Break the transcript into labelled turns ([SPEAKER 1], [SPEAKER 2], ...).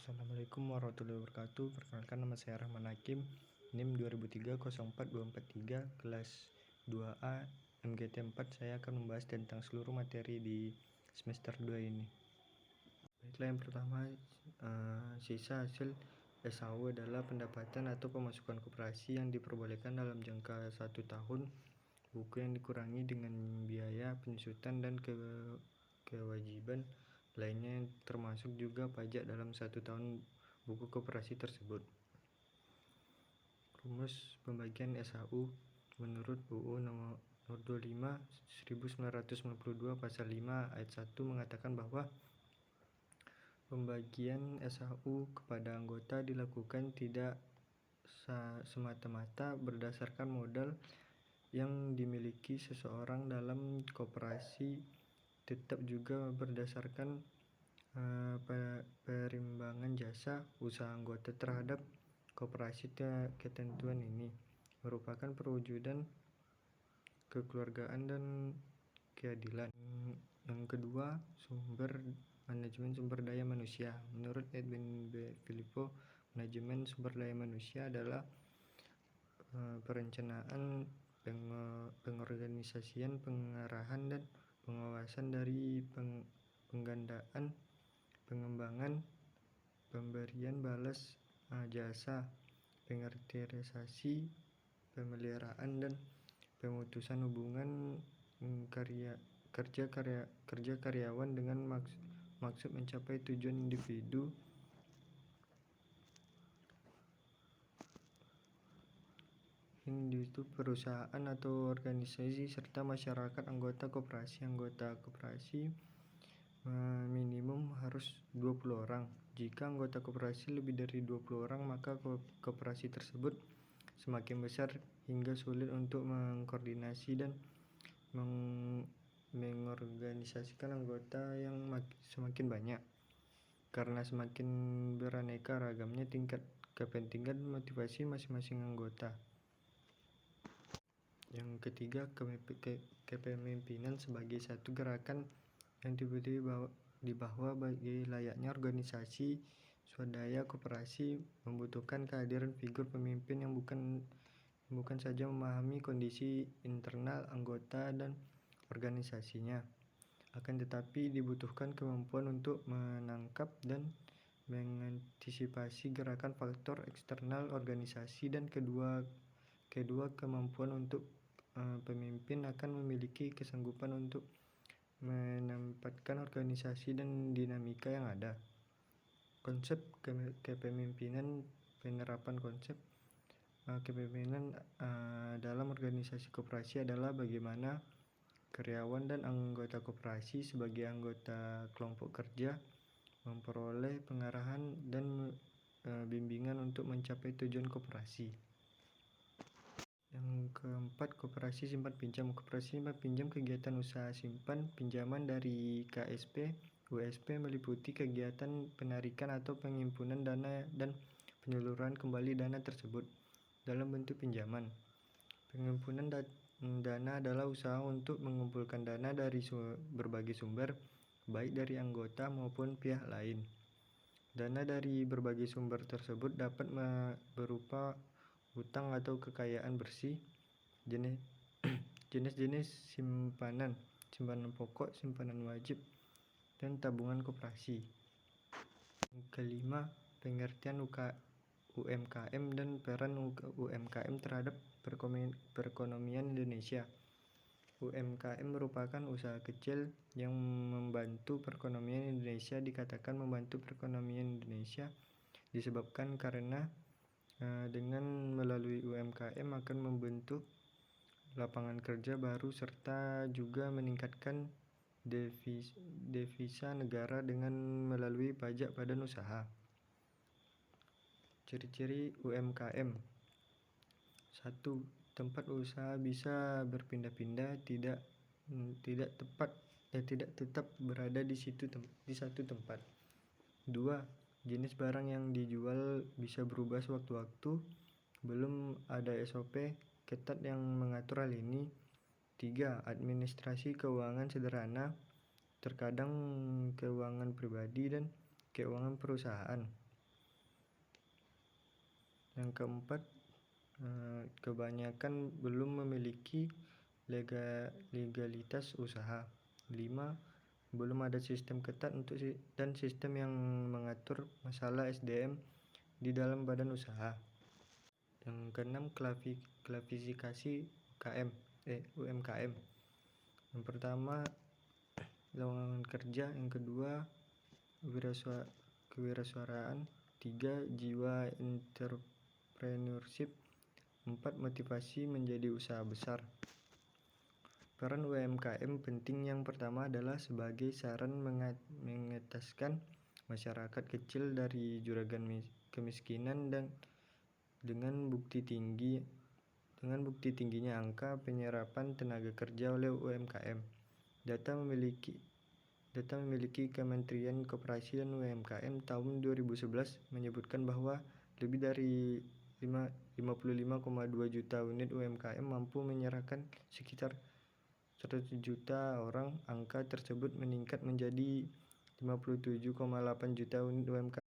[SPEAKER 1] Assalamualaikum warahmatullahi wabarakatuh. Perkenalkan, nama saya Rahman Hakim, NIM 2003-04243, kelas 2A MGT 4. Saya akan membahas tentang seluruh materi di semester 2 ini. Baiklah, yang pertama, sisa hasil SAU adalah pendapatan atau pemasukan koperasi yang diperbolehkan dalam jangka 1 tahun, buku yang dikurangi dengan biaya penyusutan dan kewajiban lainnya, yang termasuk juga pajak dalam 1 tahun buku koperasi tersebut. Rumus pembagian SAU menurut UU nomor 25 1992 pasal 5 ayat 1 mengatakan bahwa pembagian SAU kepada anggota dilakukan tidak semata-mata berdasarkan modal yang dimiliki seseorang dalam koperasi, tetap juga berdasarkan perimbangan jasa usaha anggota terhadap koperasi. Ketentuan ini merupakan perwujudan kekeluargaan dan keadilan. Yang kedua, manajemen sumber daya manusia. Menurut Edwin B. Filippo, manajemen sumber daya manusia adalah perencanaan, pengorganisasian, pengarahan, dan pengawasan dari penggandaan, pengembangan, pemberian balas jasa, penginventarisasi, pemeliharaan, dan pemutusan hubungan kerja karyawan dengan maksud mencapai tujuan individu perusahaan atau organisasi serta masyarakat anggota koperasi. Anggota koperasi minimum harus 20 orang. Jika anggota koperasi lebih dari 20 orang, maka koperasi tersebut semakin besar hingga sulit untuk mengkoordinasi dan mengorganisasikan anggota yang semakin banyak, karena semakin beraneka ragamnya tingkat kepentingan motivasi masing-masing anggota. Yang ketiga, kepemimpinan sebagai satu gerakan yang diberi di bawah bagi layaknya organisasi swadaya. Koperasi membutuhkan kehadiran figur pemimpin yang bukan saja memahami kondisi internal anggota dan organisasinya, akan tetapi dibutuhkan kemampuan untuk menangkap dan mengantisipasi gerakan faktor eksternal organisasi. Dan kedua kemampuan untuk pemimpin akan memiliki kesanggupan untuk menempatkan organisasi dan dinamika yang ada. Konsep kepemimpinan. Penerapan konsep kepemimpinan dalam organisasi koperasi adalah bagaimana karyawan dan anggota koperasi sebagai anggota kelompok kerja memperoleh pengarahan dan bimbingan untuk mencapai tujuan koperasi. Yang keempat, koperasi simpan pinjam. Koperasi simpan pinjam kegiatan usaha simpan pinjaman dari KSP USP meliputi kegiatan penarikan atau penghimpunan dana dan penyaluran kembali dana tersebut dalam bentuk pinjaman. Penghimpunan dana adalah usaha untuk mengumpulkan dana dari berbagai sumber, baik dari anggota maupun pihak lain. Dana dari berbagai sumber tersebut dapat berupa hutang atau kekayaan bersih, jenis-jenis simpanan pokok, simpanan wajib, dan tabungan koperasi. Yang kelima, pengertian UMKM dan peran UMKM terhadap perekonomian Indonesia. UMKM merupakan usaha kecil yang membantu perekonomian Indonesia. Dikatakan membantu perekonomian Indonesia disebabkan karena dengan melalui UMKM akan membentuk lapangan kerja baru serta juga meningkatkan devisa negara dengan melalui pajak badan usaha. Ciri-ciri UMKM. 1. Tempat usaha bisa berpindah-pindah, tidak tetap berada di satu tempat. 2. Jenis barang yang dijual bisa berubah sewaktu-waktu, belum ada SOP ketat yang mengatur hal ini. 3. Administrasi keuangan sederhana, terkadang keuangan pribadi dan keuangan perusahaan. Yang keempat, kebanyakan belum memiliki legalitas usaha. 5. Belum ada sistem ketat dan sistem yang mengatur masalah SDM di dalam badan usaha. Yang keenam, klasifikasi UMKM. Yang pertama, lowongan kerja. Yang kedua, kewirausahaan. 3. Jiwa entrepreneurship. 4. Motivasi menjadi usaha besar. Peran UMKM penting. Yang pertama adalah sebagai saran mengetaskan masyarakat kecil dari juragan kemiskinan dan dengan bukti tingginya angka penyerapan tenaga kerja oleh UMKM. Data memiliki Kementerian Koperasi dan UMKM tahun 2011 menyebutkan bahwa lebih dari 55,2 juta unit UMKM mampu menyerahkan sekitar 100 juta orang. Angka tersebut meningkat menjadi 57,8 juta unit UMKM